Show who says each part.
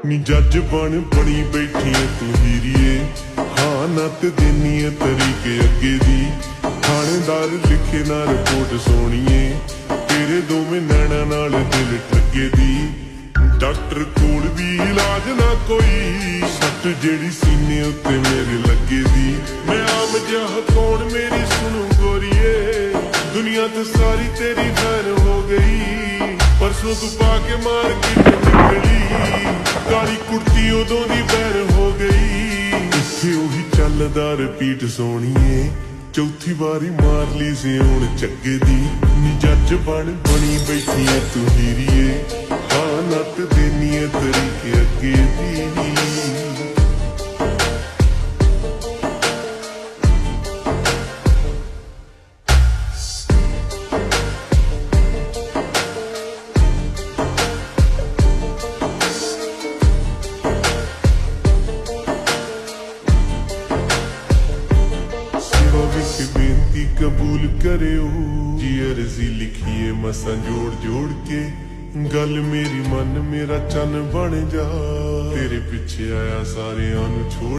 Speaker 1: ਨੀ ਜੱਜ ਬਣੀ ਬੈਠੀ ਐ ਤੂੰ ਹੀਰੀਏ, ਹਾਂ ਨੱਤ ਦੇਨੀ ਐ ਤਰੀਕੇ ਅੱਗੇ ਦੀ। ਥਾਣੇਦਾਰ ਲਿਖੇ ਨਾ ਰਿਪੋਰਟ ਸੋਣੀਏ, ਤੇਰੇ ਦੋਵੇਂ ਨੈਣਾ ਨਾਲ ਦਿਲ ਠੱਗੇ ਦੀ। ਡਾਕਟਰ ਕੋਲ ਵੀ ਇਲਾਜ ਨਾ ਕੋਈ, ਸੱਟ ਜਿਹੜੀ ਸੀਨੇ ਉੱਤੇ ਮੇਰੇ ਲੱਗੇ ਦੀ। ਮੈਂ ਆਮ ਜਿਹਾ ਕੌਣ ਮੇਰੀ ਸੁਣੂ ਗੋਰੀਏ, ਦੁਨੀਆ ਤੇ ਸਾਰੀ ਤੇਰੀ ਖੈਰ ਹੋ ਗਈ। ਪਰਸੋਂ ਤੂੰ ਪਾ ਕੇ ਮਾਰ ਕੇ ਨਿਕਲੀ, ਕਾਲੀ ਕੁੜਤੀ ਉਦੋਂ ਦੀ ਬੈਰ ਹੋ ਗਈ। ਇੱਥੇ ਉਹੀ ਚੱਲਦਾ ਰਿਪੀਟ ਸੋਣੀਏ, ਚੌਥੀ ਵਾਰੀ ਮਾਰ ਲਈ ਸੀ ਹੁਣ ਚੱਗੇ ਦੀ। ਨੀ ਜੱਜ ਬਣੀ ਬੈਠੀ ਐ ਤੂੰ ਹੀਰੀਏ, ਹਾਂ ਨੱਤ ਦੇਨੀ ਐ ਤਰੀਕੇ ਅੱਗੇ ਦੀ। ਬੇਨਤੀ ਕਬੂਲ ਕਰਿਓ, ਜੀ ਅਰਜ਼ੀ ਲਿਖੀਏ ਮਸਾਂ ਜੋੜ ਜੋੜ ਕੇ। ਗੱਲ ਮੇਰੀ ਮੰਨ ਮੇਰਾ ਚੰਨ ਬਣ ਜਾ, ਤੇਰੇ ਪਿੱਛੇ ਆਇਆ ਸਾਰਿਆਂ ਨੂੰ ਛੋੜ।